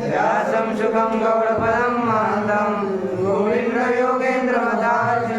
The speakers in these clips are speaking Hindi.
व्यासं सुखं गौडपदं महतं गोविन्द योगेन्द्रमदार्यं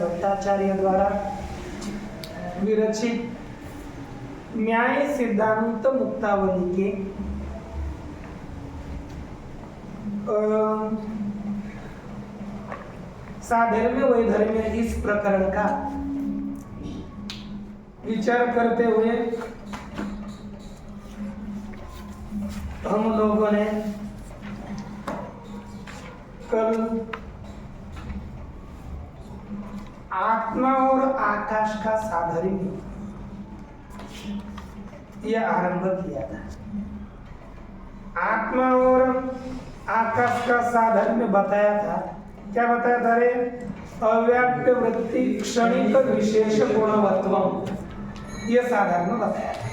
भट्टाचार्य द्वारा विरचित न्याय सिद्धांत मुक्तावली के साधर्म्य वैधर्म्य इस प्रकरण का विचार करते हुए हम लोगों ने कल आत्मा और आकाश का साधर्म्य यह आरंभ किया था। आत्मा और आकाश का साधर्म्य बताया था। क्या बताया था रे? अव्याप्त वृत्ति क्षणिक विशेष गुणवत्व, यह साधर्म्य बताया था।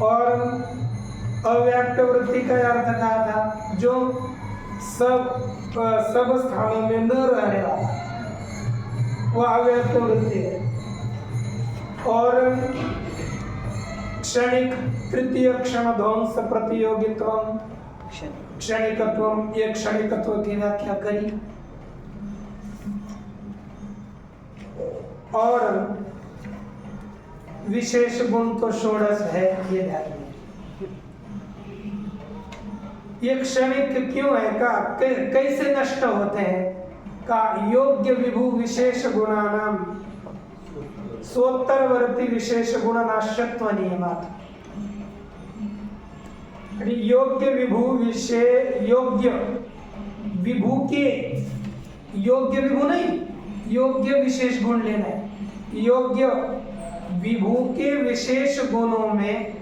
और अव्याप्त वृत्ति का अर्थ कहा था जो सब स्थानों में न रहने वाला, वह अव्यक्त वृत्ति है। और क्षणिक तृतीय क्षण ध्वंस प्रतियोगित्व क्षणिकत्व, ये क्षणिकत्व की व्याख्या करी। और विशेष गुण तो षोडश है, ये ध्यान रखिए। ये क्षणिक क्यों है का कैसे नष्ट होते हैं का योग्य विभू विशेष गुणानाम स्वोत्तरवर्ती विशेष गुण नाश्यत्व नियमात्। योग्य विभू योग्य विभू के योग्य विभू नहीं, योग्य विशेष गुण लेना है। योग्य विभू के विशेष गुणों में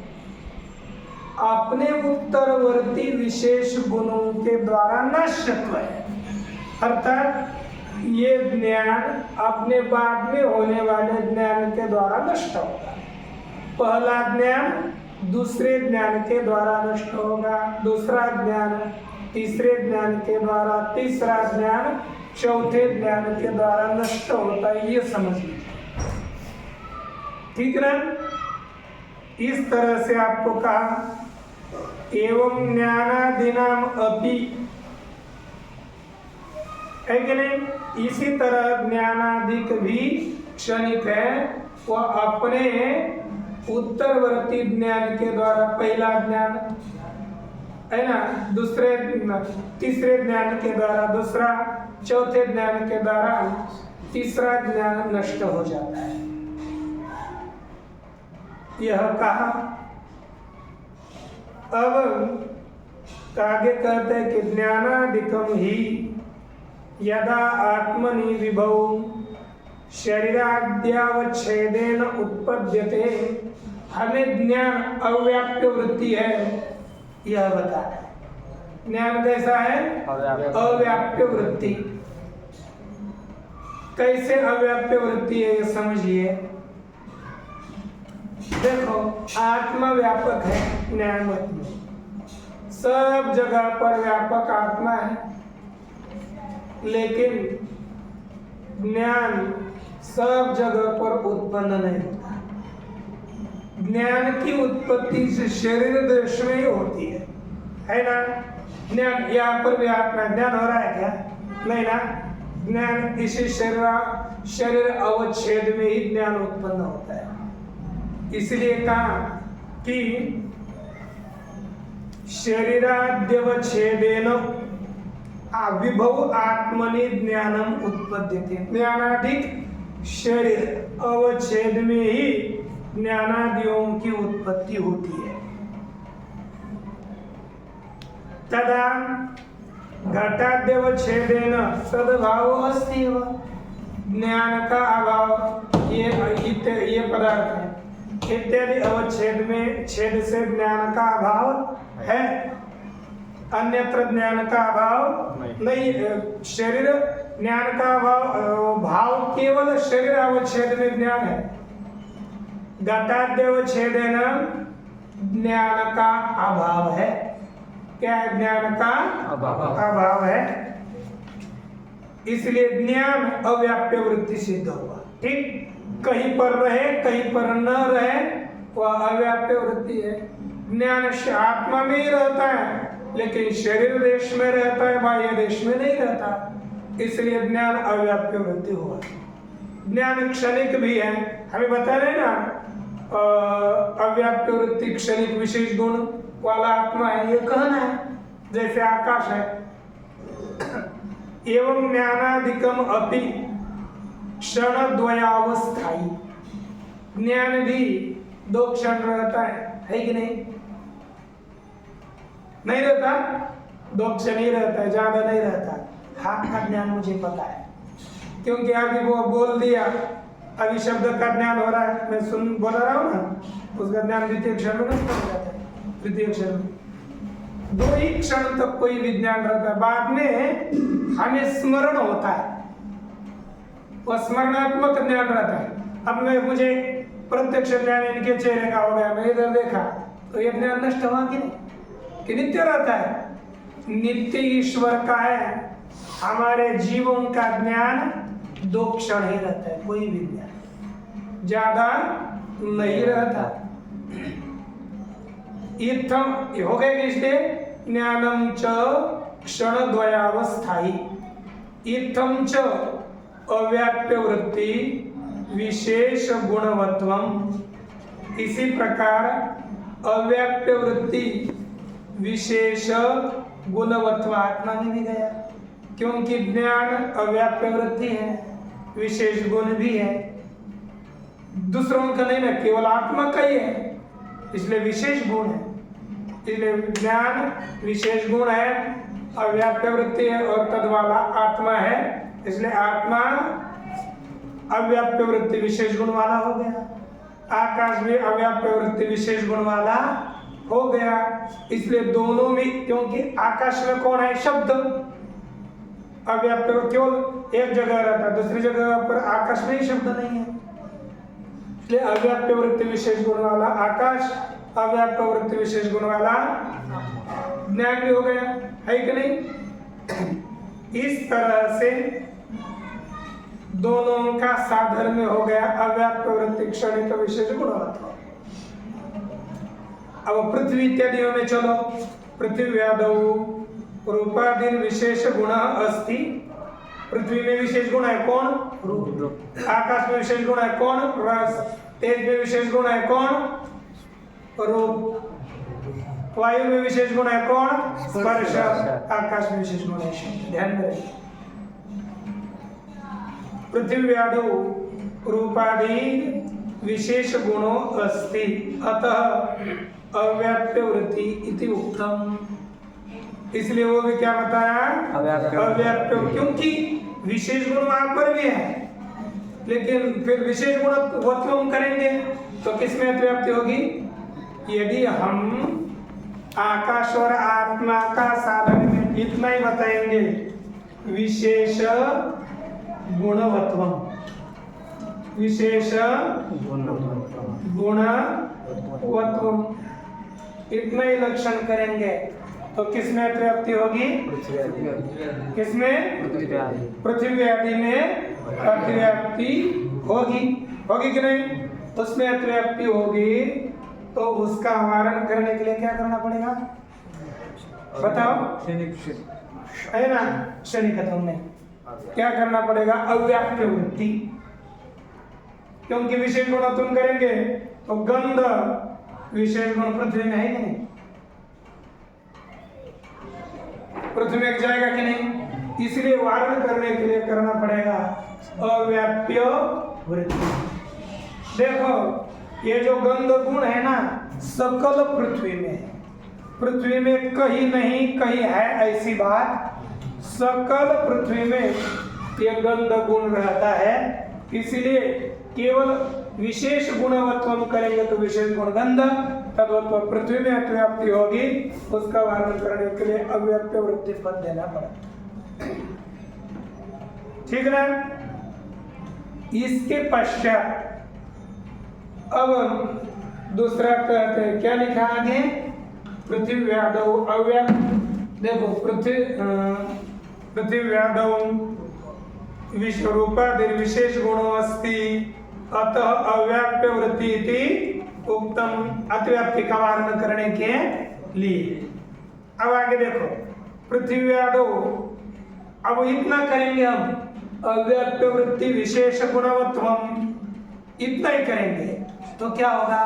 अपने उत्तरवर्ती विशेष गुणों के द्वारा नश्यत्व है। अर्थात ये ज्ञान अपने बाद में होने वाले ज्ञान के द्वारा नष्ट होगा। पहला ज्ञान दूसरे ज्ञान के द्वारा नष्ट होगा, दूसरा ज्ञान तीसरे ज्ञान के द्वारा, तीसरा ज्ञान चौथे ज्ञान के द्वारा नष्ट होता है। ये समझ लीजिए, ठीक ना? इस तरह से आपको कहा एवं ज्ञानादिनाम अपि, है कि नहीं? इसी तरह ज्ञानादिक भी क्षणिक है। वह अपने उत्तरवर्ती ज्ञान के द्वारा, पहला ज्ञान है ना, दूसरे तीसरे ज्ञान के द्वारा दूसरा, चौथे ज्ञान के द्वारा तीसरा ज्ञान नष्ट हो जाता है। यह कहा। अब आगे कहते हैं कि ज्ञानादिकम ही यदा आत्मनि विभौ शरीराद्यावच्छेदेन उत्पद्यते। हमें ज्ञान अव्याप्य वृत्ति है, यह बता है। ज्ञान कैसा है? अव्याप्य वृत्ति। कैसे अव्याप्य वृत्ति है, ये समझिए। देखो, आत्मा व्यापक है, ज्ञान में सब जगह पर व्यापक आत्मा है, लेकिन ज्ञान सब जगह पर उत्पन्न नहीं होता। ज्ञान की उत्पत्ति से शरीर देश में ही होती है ना? ज्ञान यहाँ पर भी आत्मा ज्ञान हो रहा है क्या? नहीं ना। ज्ञान इसी शरीर अवच्छेद में ही ज्ञान उत्पन्न होता है। इसलिए कहा कि शरीराद्यवच्छेदेन विभव आत्मनि ज्ञानम उत्पद्यते। ज्ञानाधिक शरीर अवच्छेद में ही ज्ञानादियों की उत्पत्ति होती है। तदा घटाद्यवच्छेदेन सद्भाव अस्ति एव। ज्ञान का अभाव ये पदार्थ है इत्यादि अवच्छेद में छेद से ज्ञान का अभाव है, अन्यत्र ज्ञान का अभाव नहीं। शरीर ज्ञान का अभाव भाव केवल शरीर अवच्छेद में ज्ञान है। घटाद्यवच्छेदेन ज्ञान का अभाव है। क्या है? ज्ञान का अभाव है, इसलिए ज्ञान अव्याप्य वृत्ति सिद्ध हुआ। ठीक, कहीं पर रहे कहीं पर न रहे वह अव्याप्य वृत्ति है। ज्ञान आत्मा में ही रहता है लेकिन शरीर देश में रहता है, बाह्य देश में नहीं रहता, इसलिए ज्ञान अव्याप्य वृत्ति हुआ। ज्ञान क्षणिक भी है, हमें बता रहे ना अव्याप्य वृत्ति क्षणिक विशेष गुण वाला आत्मा है, ये कहना है जैसे आकाश है। एवं ज्ञानाधिकम अपि क्षण द्वयावस्थाई। ज्ञान भी दो क्षण रहता है कि नहीं? नहीं रहता, दो क्षण ही रहता है, ज्यादा नहीं रहता। हाथ का ज्ञान मुझे पता है क्योंकि अभी वो बोल दिया, अभी शब्द का ज्ञान हो रहा है, मैं बोल रहा हूँ ना, उसका ज्ञान द्वितीय क्षण में नहीं पड़ जाता है। द्वितीय क्षण में दो ही क्षण तक कोई विज्ञान रहता है, बाद में हमें स्मरण होता है, वह स्मरणात्मक ज्ञान रहता है। अब मुझे प्रत्यक्ष ज्ञान इनके चेहरे का हो गया, मैं इधर देखा, तो ये ज्ञान नष्ट हुआ कि नहीं? कि नित्य रहता है? नित्य ईश्वर का है। हमारे जीवों का ज्ञान दो क्षण ही रहता है, कोई भी ज्ञान ज्यादा नहीं रहता। इत्थम हो गए इसलिए ज्ञानम च क्षण द्वयावस्थाई। इत्थम च अव्याप्य वृत्ति विशेष गुणवत्वम। इसी प्रकार अव्याप्य वृत्ति विशेष गुणवत्व आत्मा में भी गया, क्योंकि ज्ञान अव्याप्य वृत्ति है, विशेष गुण भी है। दूसरों का नहीं ना, केवल आत्मा का ही है, इसलिए विशेष गुण है। इसलिए ज्ञान विशेष गुण है, अव्याप्य वृत्ति है और तद्वाला आत्मा है, इसलिए आत्मा अव्याप्य वृत्ति विशेष गुण वाला हो गया। आकाश भी अव्याप्य वृत्ति विशेष गुण वाला हो गया। इसलिए दोनों में, क्योंकि आकाश में कौन है? शब्द। अव्याप्य केवल एक जगह रहता है, दूसरी जगह पर आकाश में ही शब्द नहीं है, इसलिए अव्याप्य वृत्ति विशेष गुण वाला आकाश, अव्याप्य वृत्ति विशेष गुण वाला ज्ञान भी हो गया, है कि नहीं? इस तरह से दोनों का साधन में हो गया अव्याप्य वृत्ति क्षणिक विशेष गुणवत्ता। अब पृथ्वी इत्यादियों में चलो, पृथ्व्यादौ रूपादीन विशेष गुण अस्ति। पृथ्वी में विशेष गुण है कौन? रूप। आकाश में विशेष गुण है कौन? रस। तेज में विशेष गुण है कौन? रूप। वायु में विशेष गुण है कौन? स्पर्श। आकाश में विशेष गुण है शब्द। ध्यान में रखिए, पृथ्व्यादौ रूपादि विशेष गुणो अस्ति, अतः अव्याप्य वृत्ति इति उक्तम। इसलिए वो भी क्या बताया? अव्याप्य, क्योंकि विशेष गुण वहां पर भी है, लेकिन फिर विशेष गुणवत्व करेंगे तो किसमें अव्याप्ति होगी? यदि हम आकाश और आत्मा का साधन में इतना ही बताएंगे, विशेष गुणवत्वम, विशेष गुणवत्वम, इतना ही लक्षण करेंगे तो किसमें अतिव्याप्ति होगी? किसमें? पृथ्वी आदि में अतिव्याप्ति होगी, होगी कि नहीं? उसमें अतिव्याप्ति होगी तो उसका वारण करने के लिए क्या करना पड़ेगा? बताओ, है ना? क्षणिकत्व में क्या करना पड़ेगा? अव्याप्य वृत्ति, क्योंकि विशेष गुण तुम करेंगे तो गंध विशेष गुण पृथ्वी में है कि नहीं? पृथ्वी में जाएगा कि नहीं? इसलिए वारण करने के लिए करना पड़ेगा अव्याप्य वृत्ति। देखो ये जो गंध गुण है ना सकल पृथ्वी में है, पृथ्वी में कहीं नहीं कहीं है ऐसी बात, सकल पृथ्वी में ये गंध गुण रहता है। इसलिए केवल विशेष गुणवत्व करेंगे तो विशेष गुण गंध, तद्वत्व पृथ्वी में अतिव्याप्ति होगी, उसका वर्णन करने के लिए अव्याप्य वृत्ति पद देना पड़ेगा। ठीक ना। इसके पश्चात अब दूसरा कहते हैं, क्या लिखा आगे, पृथ्वी व्यादौ अव्याप्त। देखो पृथ्वी व्यादौ विश्वरूपादि विशेष गुणो अस्ति अतः अव्याप्य वृत्ति इति उत्तम अतिव्याप्ति का वर्णन करने के लिए। अब आगे देखो पृथ्वी व्यादौ, अब इतना करेंगे हम अव्याप्य वृत्ति विशेष गुणवत्वम, इतना ही करेंगे तो क्या होगा,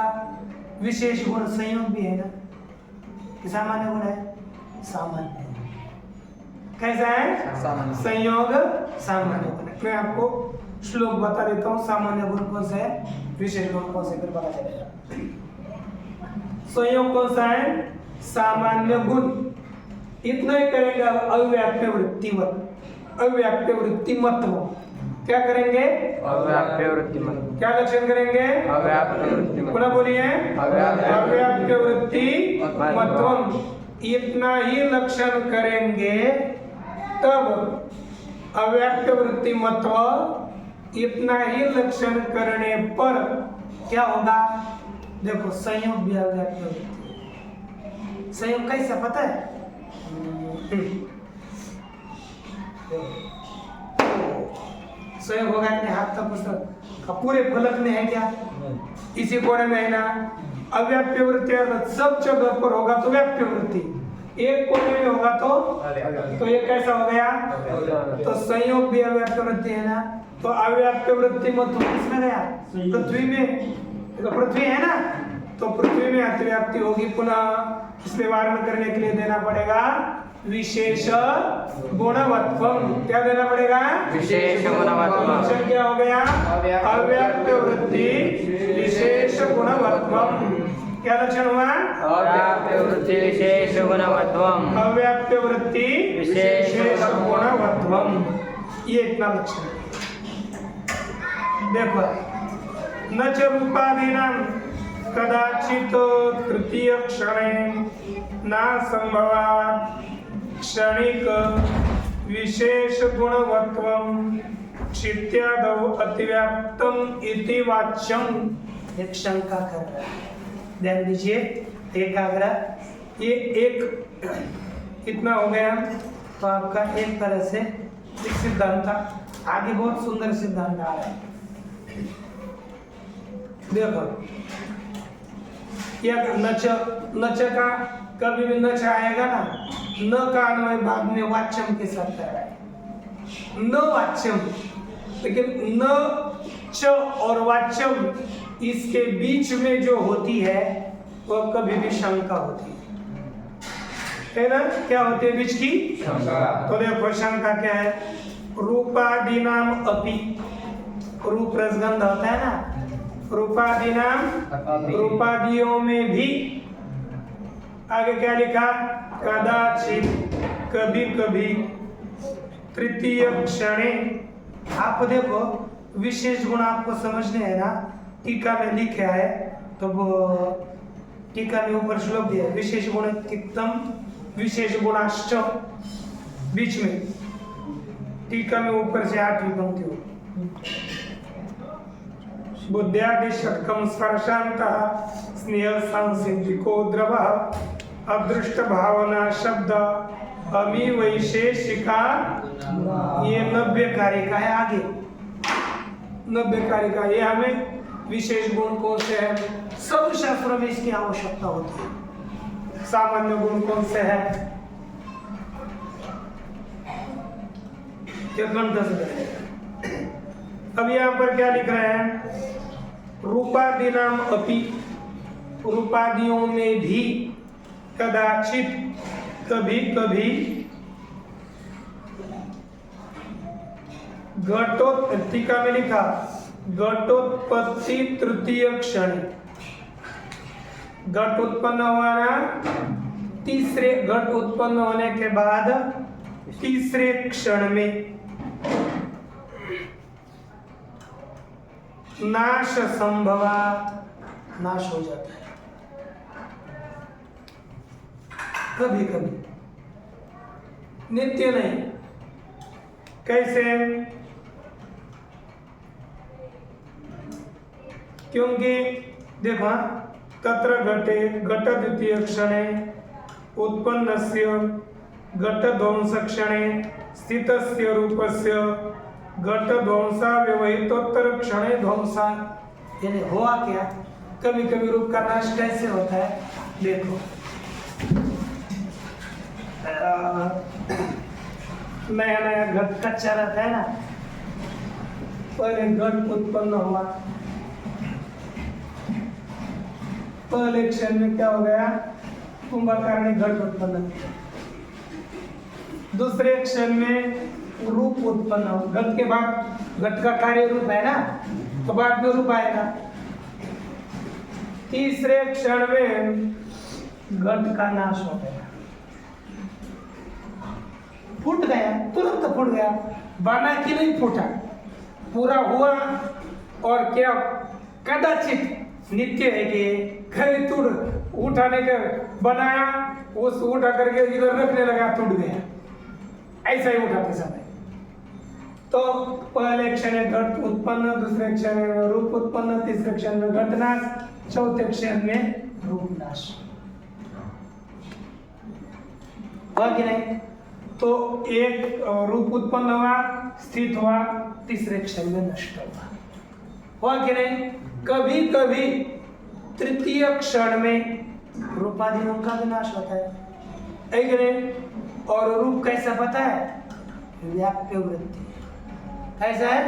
विशेष गुण संयोग भी है ना, कि सामान्य गुण है, सामान्य कैसा है, सामान्य संयोग सामान्य गुण। मैं आपको श्लोक बता देता हूँ, सामान्य गुण कौन सा है, विशेष गुण कौन से, फिर पता चलेगा। संयोग कौन सा है, सामान्य गुण, इतना ही करेंगे। अव्याप्य वृत्तिवत, अव्याप्य वृत्ति मत्व, क्या करेंगे, अव्याप्य वृत्ति मत्व, क्या लक्षण करेंगे, अव्याप्य वृत्ति मत्व, पुनः बोलिए, अव्याप्य वृत्ति मत्वम, इतना ही लक्षण करेंगे तब अव्याप्य वृत्ति मत्व, इतना ही लक्षण करने पर क्या होगा, देखो संयोग भी अव्याप्य वृत्ति। संयोग कैसा पता है, संयोग होगा कि हाथ का पुस्तक पूरे फलक में है क्या, इसी कोने में है ना। अव्याप्य वृत्ति सब जगह पर होगा तो व्याप्य वृत्ति, एक कोने में होगा तो ये कैसा हो गया, तो संयोग भी अव्याप्य वृत्ति है ना। तो अव्याप्य वृत्ति मत किसमें गया, पृथ्वी में, तो पृथ्वी है ना, तो पृथ्वी में अतिव्याप्ति होगी पुनः, इसलिए वारण करने के लिए देना पड़ेगा विशेष गुणवत्वम। क्या देना पड़ेगा, विशेष गुणवत्वम। क्या हो गया, अव्याप्य वृत्ति विशेष गुणवत्वम। क्या लक्षण हुआ, अव्याप्य वृत्ति विशेष गुणवत्वम, अव्याप्य वृत्ति विशेष गुणवत्वम, ये इतना लक्षण। देखो न च रूपादीनां कदाचित् तृतीय क्षणे न संभवात् क्षणिक विशेष गुणवत्वम चित्यादौ अतिव्याप्तम इति वाच्यम। एक शंका कर रहा है, ध्यान दीजिए, एकाग्र, ये एक कितना हो गया, तो आपका एक तरह से एक सिद्धांत था, आगे बहुत सुंदर सिद्धांत आ रहा है। देखो या नच का कभी भी नच आएगा ना, न का अन्वय बाद में वाच्यम के साथ कर रहा है, न वाच्यम, लेकिन न च और वाच्यम इसके बीच में जो होती है वो कभी भी शंका होती है ना। क्या होती है बीच की शंका, तो देखो शंका क्या है, रूपादीनाम अपि, रूप रसगंध होता है ना, रूपादीनाम रूपादियों में भी, आगे क्या लिखा, कदाचित कभी कभी तृतीय क्षणे। आप देखो विशेष गुण आपको समझने है ना, टीका में लिखा है, तो वो टीका में ऊपर श्लोक दिया है, विशेष गुण तिक्तम विशेष गुणाश्च, बीच में टीका में ऊपर से 8वीं पंक्ति हो, बुद्ध्यादि षट्कम स्पर्शांतः स्नेह सांसिद्धिको द्रवः अदृष्ट भावना शब्द अमी वैशेषिका, ये 90 कारिका है, आगे 90 कारिका, ये हमें विशेष गुण कौन से है, सब शास्त्रों में इसकी आवश्यकता होती है। सामान्य गुण कौन से है, अब यहाँ पर क्या लिख रहे हैं, रूपादीनाम अपि, रूपादियों में भी, कदाचित कभी कभी, टीका में लिखा घटोत्पत्ति तृतीय क्षण, घट उत्पन्न हुआ ना, तीसरे घट उत्पन्न होने के बाद तीसरे क्षण में नाश संभवा, नाश हो जाता है कभी कभी, नित्य नहीं। कैसे? क्योंकि देखो तत्र घटे घट द्वितीय क्षणे उत्पन्नस्य घट ध्वंस क्षणे स्थितस्य रूपस्य घट ध्वंसा व्यवहितोत्तर क्षणे ध्वंसा। यानी हुआ क्या, कभी कभी रूप का नाश कैसे होता है? देखो नया नया घट कच्चा रहता है ना, पहले घट उत्पन्न हुआ, पहले क्षण में क्या हो गया, कुंभकार ने घट उत्पन्न किया। दूसरे क्षण में रूप उत्पन्न हो, घट के बाद घट का कार्य रूप है ना, तो बाद में रूप आएगा। तीसरे क्षण में घट का नाश हो गया, फूट गया, तुरंत फूट गया, बना कि नहीं फूटा, पूरा हुआ। और क्या कदाचित नित्य है कि कभी टूट उठाने का बनाया, उस उठा करके इधर रखने लगा, टूट गया, ऐसा ही उठाते समय। तो पहले क्षण में घट उत्पन्न, दूसरे क्षण में रूप उत्पन्न, तीसरे क्षण में घट नाश, चौथे क्षण में रूप नाश, हुआ कि नहीं? तो एक रूप उत्पन्न हुआ, स्थित हुआ, तीसरे क्षण में नष्ट हुआ कि नहीं? कभी कभी तृतीय क्षण में रूपादियों का विनाश होता है कि नहीं? और रूप कैसा पता है? व्याप्य वृत्ति। कैसा है?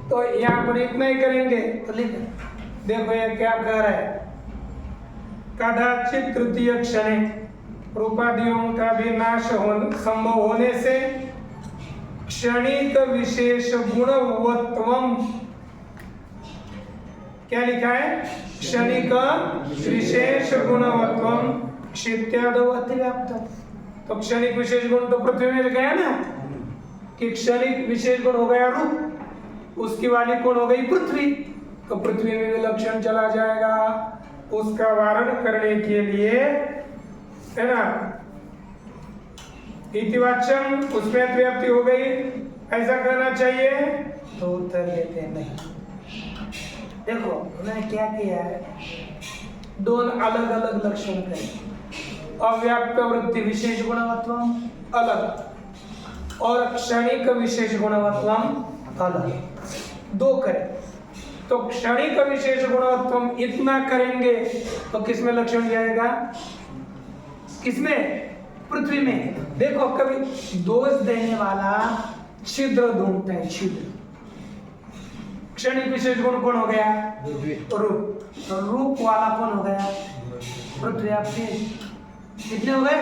तो यहाँ पर इतना ही करेंगे तो लिख देखो ये क्या कह रहा है, कदाचित तृतीय क्षण रूपादियों का भी नाश संभव होने से क्षणिक विशेष गुणवत्वम, क्या लिखा है? क्षणिक विशेष गुणवत्वम क्षित्यादो अतिव्याप्त। तो क्षणिक विशेष गुण तो पृथ्वी में गया ना, कि क्षणिक विशेष गुण हो गया रूप, उसकी वाली गुण हो गई पृथ्वी, तो पृथ्वी में भी लक्षण चला जाएगा। उसका वारण करने के लिए है ना, इतिवाचम उसमें व्याप्ति हो गई, ऐसा करना चाहिए। तो उत्तर देते नहीं। देखो मैंने क्या किया है, दोनों अलग अलग लक्षण करें, अव्याप्य वृत्ति विशेष गुणवत्वम अलग और क्षणिक विशेष गुणवत्वम अलग, दो करें। तो क्षणिक विशेष गुणवत्वम इतना करेंगे तो किसमें लक्षण जाएगा? किसमें? पृथ्वी में। देखो कभी दोष देने वाला छिद्र ढूंढता है, छिद्र। क्षणिक विशेष गुण कौन हो गया? रूप। तो रूप वाला कौन हो गया? पृथ्वी। आप कितने हो गए?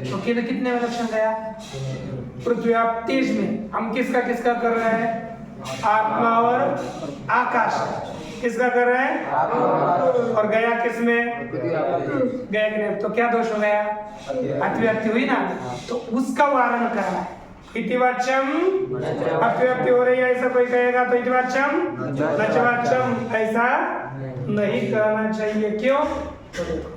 तो कितने में लक्षण गया? पृथ्वी आप 30 में। हम किसका किसका कर रहे हैं? आत्मा और आकाश। किसका कर रहे हैं? और गया किसमें? गया कि नहीं? तो क्या दोष हो गया? अतिव्याप्ति हुई ना, तो उसका वारण करना है। इतिवाच्यम अतिव्याप्ति हो रही है ऐसा कोई कहेगा तो इतिवाच्यम नचवाच्यम ऐसा नहीं करना चाहिए। क्यों? तो देखो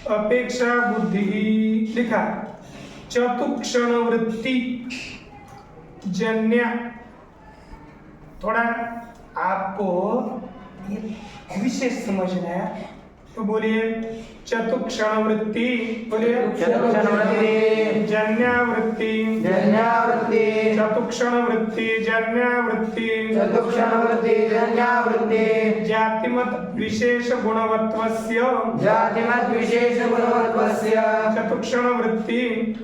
अपेक्षा बुद्धि लिखा, चतुक्षण वृत्ति जन्य। थोड़ा आपको विशेष समझना है तो बोलिए चतुक्षण वृत्ति। बोलिए चतुक्षण वृत्ति जन्यावृत्ति जन्यावृत्ति चतुक्षण वृत्ति जन्यावृत्ति चतुक्षण वृत्ति जन्यावृत्ति जातिमत विशेष गुणवत्वस्य जातिमत विशेष गुणवत्वस्य चतुक्षण वृत्ति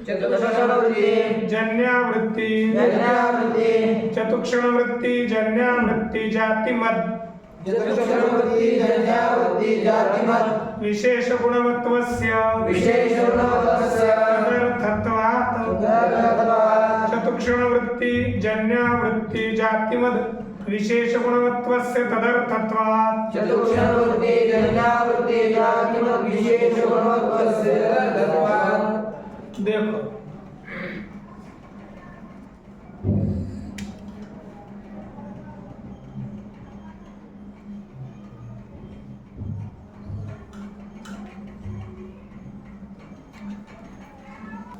चतुक्षण वृत्ति जन्यावृत्ति जन्यावृत्ति चतुक्षण वृत्ति जन्यावृत्ति जातिमत चतुक्षण वृत्ति जन्यावृत्ति जातिमत विशेष गुणवत्वस्य विशेष गुणवत्वस्य तदर्थत्वात् विशेष गुणवत्वस्य तदर्थत्वात् चतुक्षणवृत्ति जन्यावृत्ति जातिमद् विशेष गुणवत्वस्य तदर्थत्वात्। देखो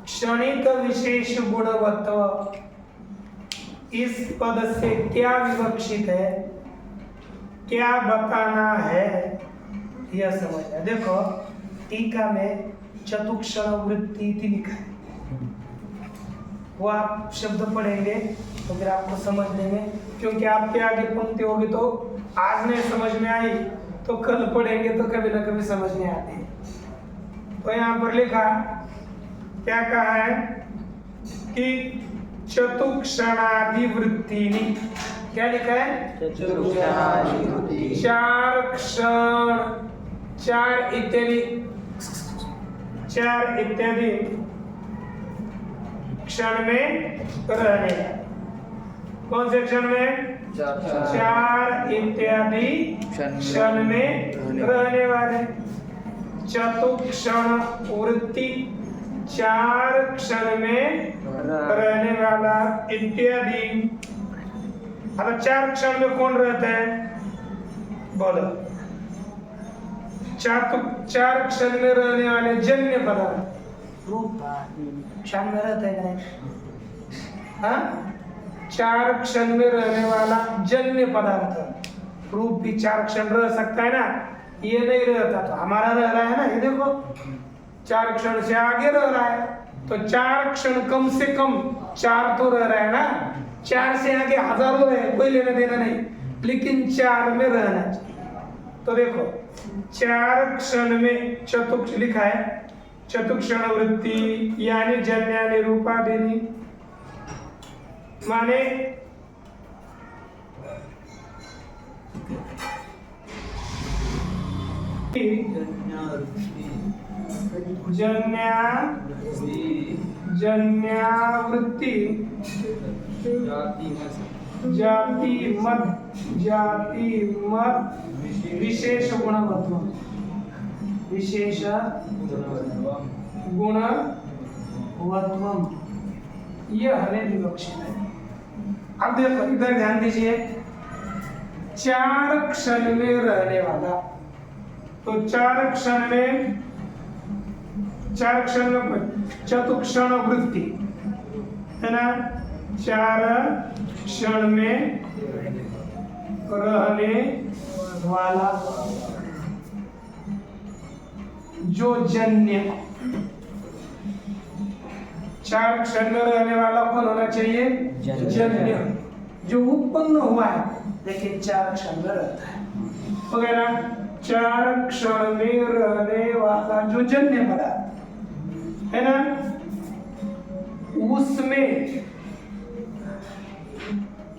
क्षणिक विशेष गुणवत्व इस पद से क्या विवक्षित है, क्या बताना है, यह समझना। देखो टीका में चतुक्षण वृत्ति इति लिखा है, वो आप शब्द पढ़ेंगे तो फिर आपको समझने में, क्योंकि आपके आगे पंक्ति होगी तो आज नहीं समझ में आई तो कल पढ़ेंगे तो कभी ना कभी समझ में आती है। तो यहाँ पर लिखा क्या कहा है कि चतुक्षणादि वृत्तिनि, क्या लिखा है? चतुक्षणादि वृत्ति। चार क्षण, चार इत्यादि क्षण में रहने। कौन से क्षण में? चार इत्यादि क्षण में रहने वाले। चतुक्षण वृत्ति चार क्षण में रहने वाला इत्यादि। अब चार क्षण में कौन रहता है? बोलो। चार क्षण में रहने वाले जन्य पदार्थ रूप क्षण में रहता है नहीं? हाँ, चार क्षण में रहने वाला जन्य पदार्थ रूप भी चार क्षण रह सकता है ना, ये नहीं रहता तो हमारा रह रहा है ना। ये देखो चार क्षण से आगे रह रहा है तो चार क्षण कम से कम चार तो रह रहा है ना, चार से आगे हजारों है, कोई लेना देना नहीं, लेकिन चार में रहना चाहिए। तो देखो चार क्षण में चतुक्ष लिखा है, चतुक्षण वृत्ति यानी जन्यानि रूपादिनी, माने जन्यावृत्ति जाति मत विशेष गुणवत्व, विशेष गुणवत्व, यह हमें विवक्षित है। अब देखो इधर ध्यान दीजिए, चार क्षण में रहने वाला, तो चार क्षण में चतुक्षण वृत्ति है ना, चार क्षण में रहने वाला जो जन्य, चार क्षण में रहने वाला कौन होना चाहिए? जन्य, जो उत्पन्न हुआ है लेकिन चार क्षण में रहता है वगैरह। चार क्षण में रहने वाला जो जन्य पदार्थ है ना, उसमें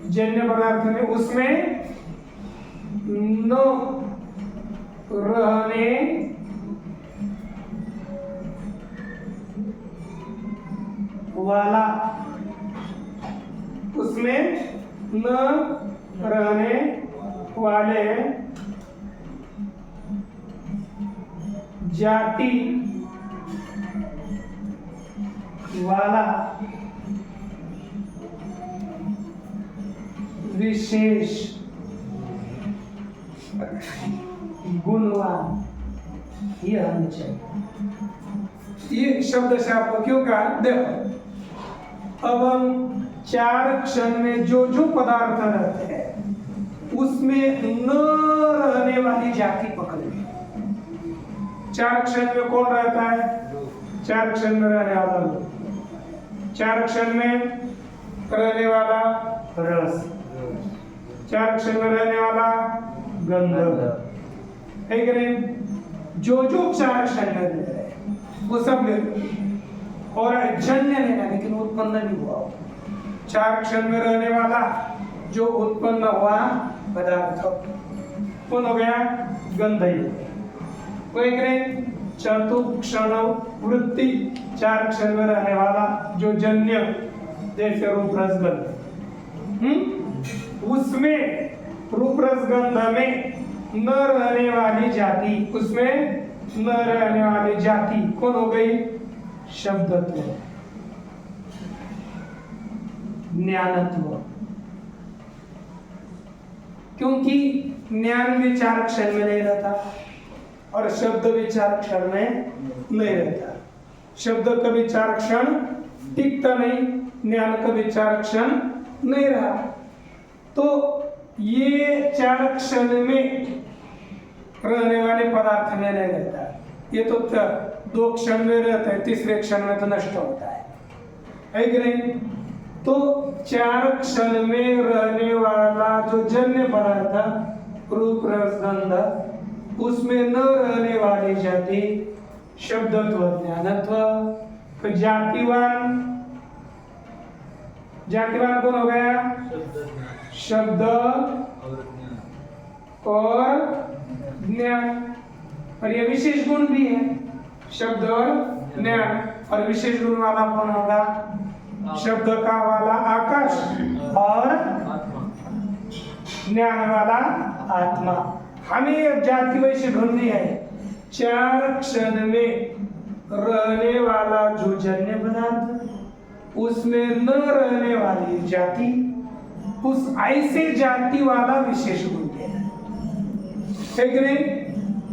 जन्य पदार्थ में उसमें न रहने वाला, उसमें न रहने वाले जाति वाला विशेष गुणवान ये होना चाहिए। ये शब्द से आपको क्यों कहा? देखो अब हम चार क्षण में जो जो पदार्थ रहते हैं उसमें न रहने वाली जाति पकड़े। चार क्षण में कौन रहता है? चार क्षण में रहने वाला लोग, चार क्षण में रहने वाला रस, चार क्षण में रहने वाला गंध, है कि नहीं? जो जो चार क्षण में रह रहे वो सब ले, और जन्य लेना लेकिन उत्पन्न नहीं हुआ। चार क्षण में रहने वाला जो उत्पन्न हुआ पदार्थ कौन हो गया? गंध ही। चतुक्षण वृत्ति, चार क्षण में रहने वाला जो जन्य, जैसे रूप रस गंध, उसमें रूप रस गंध में न रहने वाली जाति, उसमें न रहने वाली जाति कौन हो गई? शब्दत्व, ज्ञानत्व। क्योंकि ज्ञान विचार क्षण में नहीं रहता और शब्द विचार क्षण में नहीं रहता। शब्द का विचार क्षण टिकता नहीं, ज्ञान का विचार क्षण नहीं रहा। तो ये 4 क्षण में रहने वाले पदार्थ में नहीं रहता। ये तो 2 क्षण में रहता है, तीसरे क्षण में तो नष्ट होता है कि नहीं? तो 4 क्षण में रहने वाला जो जन्य पदार्थ रूप रस गंध, उसमें न रहने वाली जाति शब्दत्व, ज्ञानत्व। तो जातिवान कौन हो गया? शब्द और ज्ञान। और ये विशेष गुण भी है, शब्द और ज्ञान। और विशेष गुण वाला कौन होगा? शब्द का वाला आकाश और ज्ञान वाला आत्मा। हमें जाति वैसे ढूंढनी है। 4 क्षण में रहने वाला जो जन्य पदार्थ, उसमें न रहने वाली जाति, उस ऐसे जाति वाला विशेष गुण है।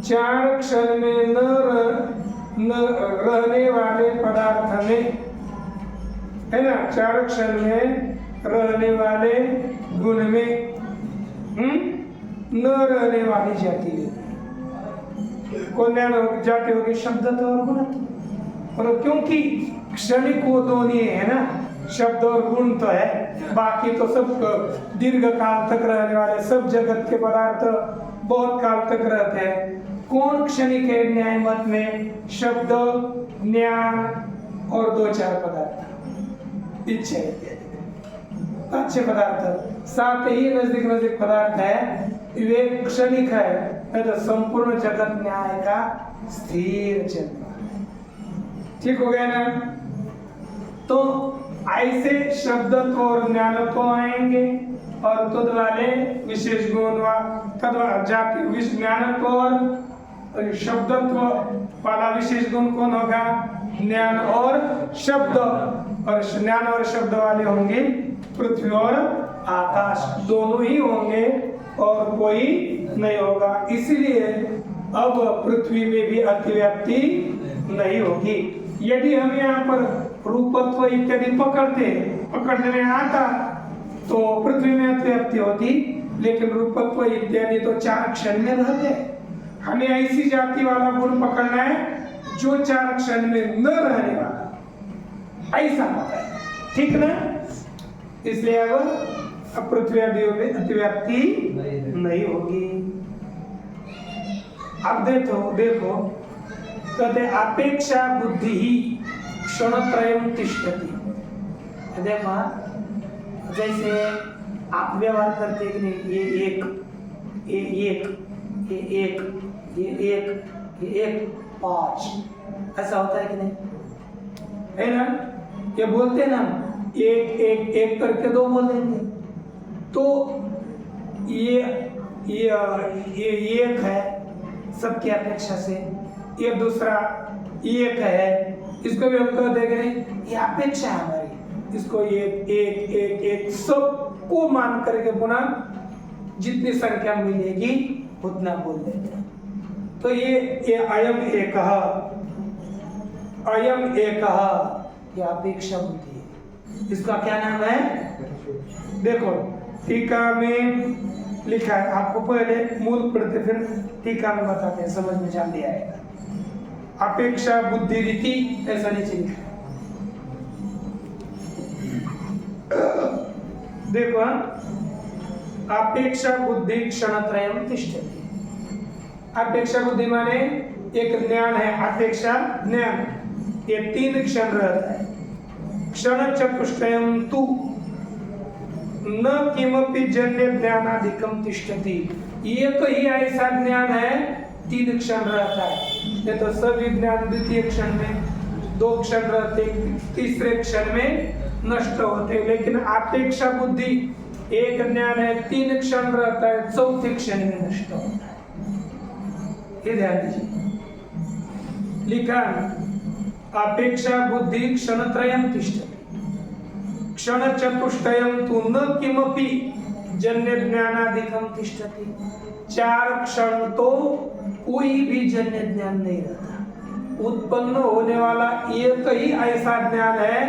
4 क्षण में न रहने वाले पदार्थ में, है ना, 4 क्षण में रहने वाले गुण में न रहने वाली जाति कौन जाति होगी? शब्दत्व और गुणत्व। और क्योंकि क्षणिक वो दोनों है ना, शब्द और गुण तो है, बाकी तो सब दीर्घ काल तक रहने वाले, सब जगत के पदार्थ बहुत काल तक रहते हैं। कौन क्षणिक है न्याय मत में? शब्द, ज्ञान और 2-4 पदार्थ, इच्छा इत्यादि अच्छे पदार्थ। साथ ही नजदीक पदार्थ है, वे क्षणिक है, तो संपूर्ण जगत न्याय का स्थिर चल। ठीक हो गया ना? तो ऐसे शब्दत्व और ज्ञानत्व आएंगे और तद वाले विशेष गुण जाति ज्ञानत्व और शब्दत्व वाला विशेष गुण कौन होगा? ज्ञान और शब्द। और ज्ञान और शब्द वाले होंगे पृथ्वी और आकाश, दोनों ही होंगे और कोई नहीं होगा। इसलिए अब पृथ्वी में भी अतिव्याप्ति नहीं होगी। यदि हम यहाँ पर रूपत्व इत्यादि पकड़ने में आता तो पृथ्वी में अतिव्याप्ति होती, लेकिन रूपत्व इत्यादि तो 4 क्षण में रहते। हमें ऐसी जाति वाला गुण पकड़ना है जो 4 क्षण में न रहने वाला, ऐसा होता है। ठीक ना? इसलिए अब पृथ्वी में अतिव्याप्ति नहीं होगी। अब देखो कहते अपेक्षा बुद्धि ही क्षणत्रयम् तिष्ठति। देखो जैसे आप व्यवहार करते कि नहीं, ये एक 5 ऐसा होता है कि नहीं, है ना? ये बोलते हैं ना, एक करके 2 बोल देंगे। तो ये एक है सबकी अपेक्षा से, ये दूसरा एक है, इसको भी हम कह देंगे ये अपेक्षा है हमारी, इसको एक सबको मान करके पुनः जितनी संख्या मिलेगी उतना बोल देंगे। तो ये अयम एक ये अपेक्षा बुद्धि है। इसका क्या नाम है? देखो टीका में लिखा है, आपको पहले मूल पढ़ते फिर टीका में बताते हैं, समझ में जल्दी आएगा। अपेक्षा बुद्धि रीति ऐसा नीचे लिखा है। देखो अपेक्षा बुद्धि क्षणत्रयम् तिष्ठति। अपेक्षा बुद्धि माने एक ज्ञान है, अपेक्षा ज्ञान, ये 3 क्षण रहता है। क्षण चतुष्टयम् तु न किमपि जन्य ज्ञानाधिकम तिष्ठति। ये तो ही ऐसा ज्ञान है 3 क्षण रहता है। ये तो सभी ज्ञान द्वितीय क्षण में, 2 क्षण रहते, तीसरे क्षण में नष्ट होते। लेकिन अपेक्षा बुद्धि एक ज्ञान है 3 क्षण रहता है, चौथे क्षण में नष्ट होता है। ये ध्यान दीजिए। लिखा अपेक्षा बुद्धि क्षणत्रयं तिष्ठति क्षण चतुष्टयं तु न किमपि जन्य ज्ञानाधिकम तिष्ठति। 4 क्षण तो कोई भी जन्य ज्ञान नहीं रहता। उत्पन्न होने वाला एक ही ऐसा ज्ञान है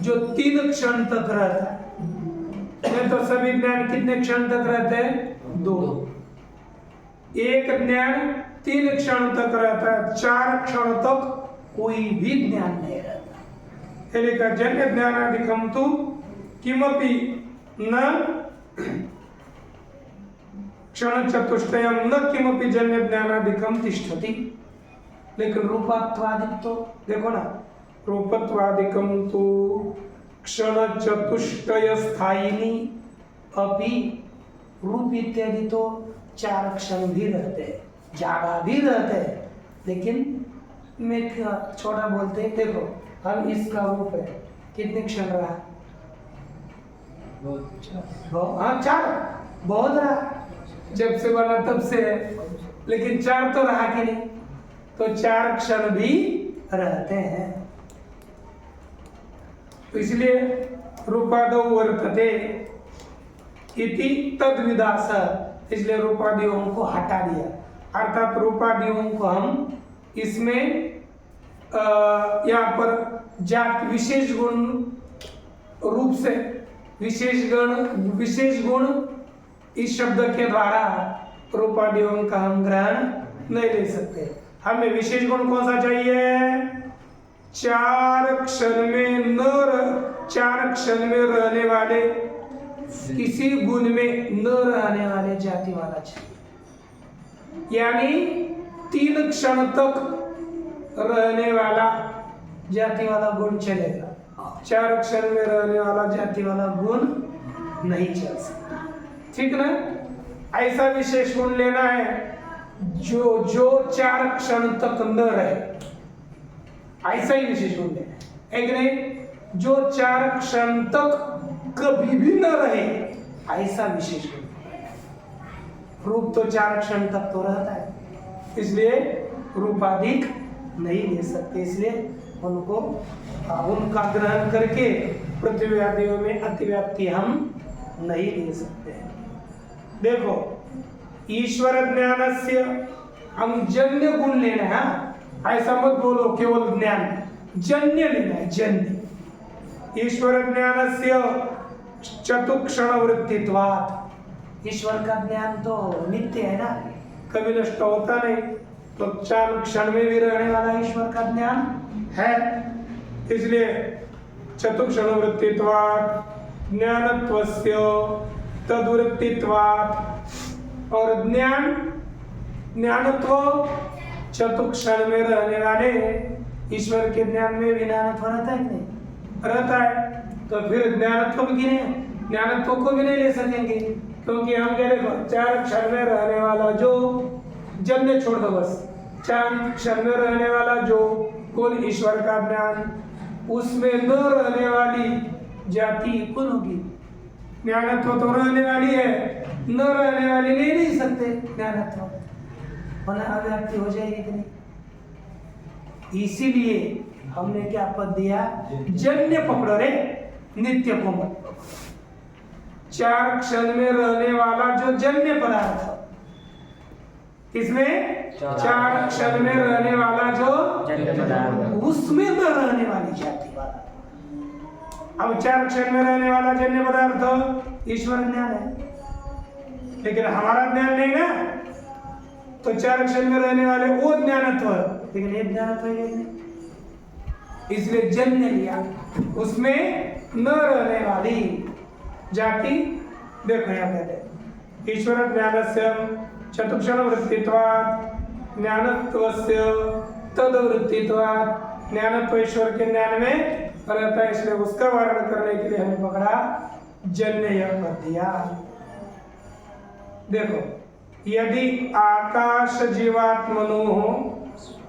जो 3 क्षण तक रहता है। नहीं तो सभी ज्ञान कितने क्षण तक रहते हैं? 2। एक ज्ञान 3 क्षण तक रहता है, 4 क्षण तक कोई भी ज्ञान नहीं रहता। लिखा जन्य ज्ञानाधिकम तु किमपि न क्षण चतुष्टयम न किमपि जन्य ज्ञानाधिकम तिष्ठति। लेकिन रूपत्वादिक तो देखो ना, रूपत्वादिकम तो क्षण चतुष्टय स्थायिनी अपि रूप इत्यादि तो 4 क्षण भी रहते हैं, ज्यादा भी रहते हैं। लेकिन मैं छोटा बोलते हैं, देखो हम इसका रूप है कितने क्षण रहा? हाँ 4 बहुत रहा, जब से बना तब से है। लेकिन 4 तो रहा कि नहीं? तो 4 क्षण भी रहते हैं। तो इसलिए रूपादौ वर्तते इति तद्विदास, इसलिए रूपादियों को हटा दिया। अर्थात रूपादियों को हम इसमें यहाँ पर जात विशेष गुण रूप से विशेष गुण इस शब्द के द्वारा रूपादियों का हम ग्रहण नहीं ले सकते। हमें विशेष गुण कौन सा चाहिए? 4 क्षण में रहने वाले, किसी गुण में न रहने वाले जाति वाला चाहिए। यानी 3 क्षण तक रहने वाला जाति वाला गुण चलेगा, 4 क्षण में रहने वाला जाति वाला गुण नहीं चल सकता। ठीक ना? ऐसा विशेष गुण लेना है जो 4 क्षण तक न रहे, ऐसा ही विशेष गुण लेना है। एक नहीं, जो 4 क्षण तक कभी भी न रहे, ऐसा विशेष गुण। रूप तो 4 क्षण तक तो रहता है, इसलिए रूपाधिक नहीं ले सकते। इसलिए उनको उनका ग्रहण करके पृथ्वी आदियों में अतिव्याप्ति हम नहीं ले सकते। देखो ईश्वर ज्ञान से हम जन्य गुण लेना है, ऐसा मत बोलो केवल ज्ञान, जन्य लेना है, जन्य। ईश्वर ज्ञान से चतुक्षण वृत्तित्वात्, ईश्वर का ज्ञान तो नित्य है ना, कभी नष्ट होता नहीं। तो 4 क्षण में भी रहने वाला ईश्वर का ज्ञान है, इसलिए चतुक्षण वृत्तित्वात् ज्ञानत्वस्य तद्वृत्तित्वात्। और ज्ञानत्व चतुक्षण में रहने वाले ईश्वर के ज्ञान में भी ज्ञानत्व रहता है कि नहीं? रहता है। तो फिर ज्ञानत्व की नहीं, ज्ञानत्व को भी नहीं ले सकेंगे, क्योंकि हम कह रहे 4 क्षण में रहने वाला जो जन्य छोड़ दो बस, 4 क्षण में रहने वाला जो कुल ईश्वर का ज्ञान, उसमें न रहने वाली जाति कौन होगी? ज्ञानत्व तो रहने वाली है, न रहने वाली ले नहीं सकते ज्ञानत्व, वरना अव्याप्ति हो जाएगी कि नहीं। इसीलिए हमने क्या पद दिया? जन्य पकड़ो रे, नित्य को मत पकड़ो। 4 क्षण में रहने वाला जो जन्य पदार्थ, इसमें 4 क्षण में रहने वाला जो जन्य पदार्थ, उसमें न रहने वाली जाति वाला। अब 4 क्षण में रहने वाला जन्य पदार्थ ईश्वर ज्ञान है, लेकिन हमारा ज्ञान नहीं ना। तो 4 क्षण में रहने वाले वो ज्ञानत्व, लेकिन एक ज्ञानत्व नहीं, इसलिए जन्य लिया, उसमें न रहने वाली जाति। देखो यहाँ कहते ईश्वर ज्ञानस्य चतुक्षण वृत्तित्वात् ज्ञानत्वस्य तद्वृत्तित्वात्। ज्ञानत्व ईश्वर के ज्ञान में रहता है, इसलिए उसका वर्णन करने के लिए हमें पकड़ा जन्य कर दिया। देखो यदि आकाश जीवात्मनो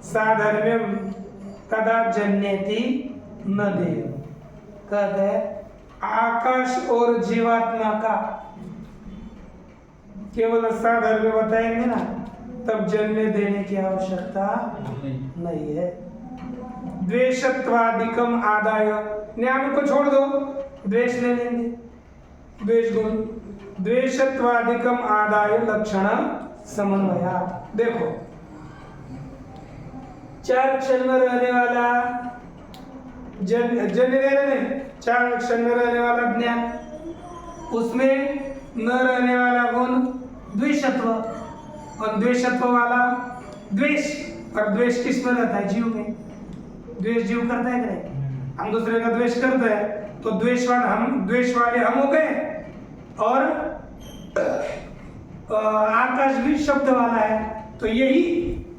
साधर्म्यम तदा जन्यति न देव। कहते आकाश और जीवात्मा का केवल साधारण में बताएंगे ना, तब जन्म देने की आवश्यकता नहीं है। द्वेषत्वादिकम आदाय, ज्ञान को छोड़ दो, द्वेष ले लेंगे, द्वेष गुण। द्वेषत्वादिकम आदाय लक्षण समन्वया। देखो, चार क्षण में रहने वाला चार क्षण में रहने वाला ज्ञान, उसमें न रहने वाला गुण द्वेषत्व, और द्वेषत्व वाला द्वेष, और द्वेष किस में रहता है? जीव में। द्वेष जीव करता है कि नहीं? हम दूसरे का द्वेष करते हैं तो द्वेष वाले हम हो गए, और आकाश भी शब्द वाला है। तो यही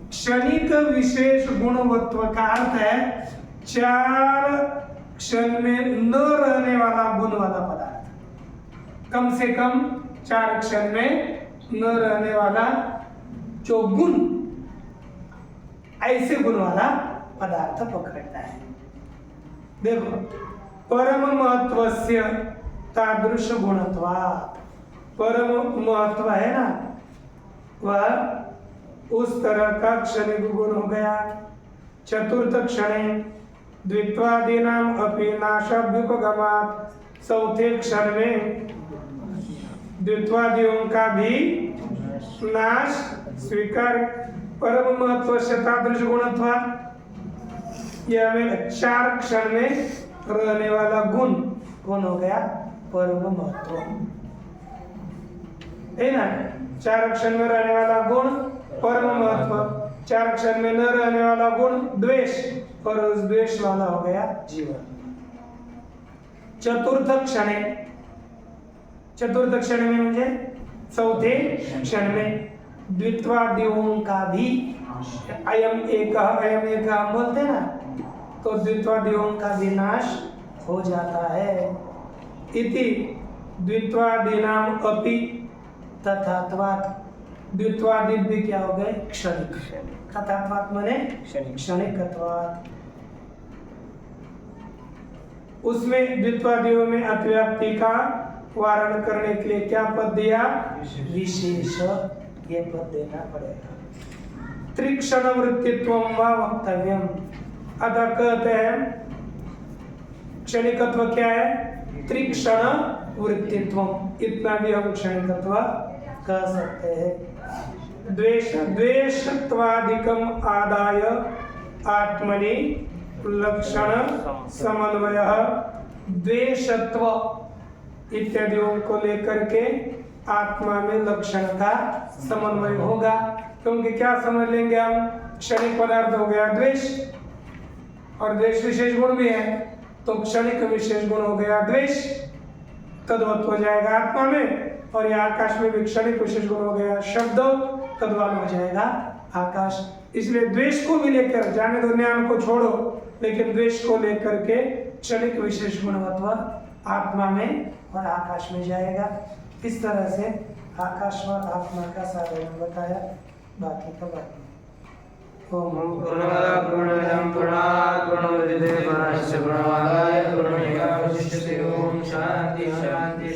क्षणिक विशेष गुणवत्व का अर्थ है, चार क्षण में न रहने वाला गुण वाला पदार्थ, कम से कम चार क्षण में न रहने वाला जो गुण, ऐसे गुण वाला पदार्थ पकड़ता है। देखो, परम महत्वस्य तादृश गुणत्वात्, परम महत्व है ना, वह उस तरह का क्षणिक गुण हो गया। चतुर्थ क्षणे द्वित्वादीनाम अपि नाशाभ्युपगमात्, चौथे क्षण में द्वित्वादियों का भी नाश स्वीकार। परम महत्व से तादृश गुणत्वात्, यह हमें चार क्षण में रहने वाला गुण कौन हो गया? परम महत्व है ना। चार क्षण में रहने वाला गुण परम महत्व, चार क्षण में न रहने वाला गुण द्वेष, और उस द्वेष वाला हो गया जीवन। चतुर्थ क्षण में म्हणजे चौथे क्षण में द्वित्वादियों का भी, अयम एक हम बोलते हैं ना, तो द्वित्वादियों का भी नाश हो जाता है। इति द्वित्वादीनाम अपि तथात्वात्, द्वित्वादि भी क्या हो गए? क्षणिक। तथात्वात् माने क्षणिकत्वात्। उसमें द्वित्वादियों में अतिव्याप्ति का वारण करने के लिए क्या पद दिया? विशेष, ये पद देना पड़ेगा। त्रिक्षण वृत्तित्वम वा वक्तव्यम, अतः कहते हैं क्षणिकत्व क्या है? त्रिक्षण वृत्तित्वम, इतना भी हम क्षणिकत्व कह सकते हैं। द्वेषत्वादिकम आदाय आत्मनि लक्षण समन्वय, द्वेषत्व इत्यादियों को लेकर के आत्मा में लक्षण का समन्वय होगा। क्योंकि क्या समझ लेंगे हम? क्षणिक पदार्थ हो गया द्वेष, और द्वेष विशेष गुण भी है, तो क्षणिक विशेष गुण हो गया द्वेष, तद्वत हो जाएगा आत्मा में। और यह आकाश में भी क्षणिक विशेष गुण हो गया शब्द, तद्वान हो जाएगा आकाश। इसलिए द्वेष को भी लेकर, जाने दो ज्ञान को छोड़ो, लेकिन द्वेष को लेकर के क्षणिक विशेष गुणवत्व आत्मा में और आकाश में जाएगा। इस तरह से आकाश और आत्मा का साधन बताया, बाकी का बाकी। ओम पूर्णमदः पूर्णमिदं पूर्णात् पूर्णमुदच्यते पूर्णस्य पूर्णमादाय पूर्णमेवावशिष्यते। ओम शांति शांति।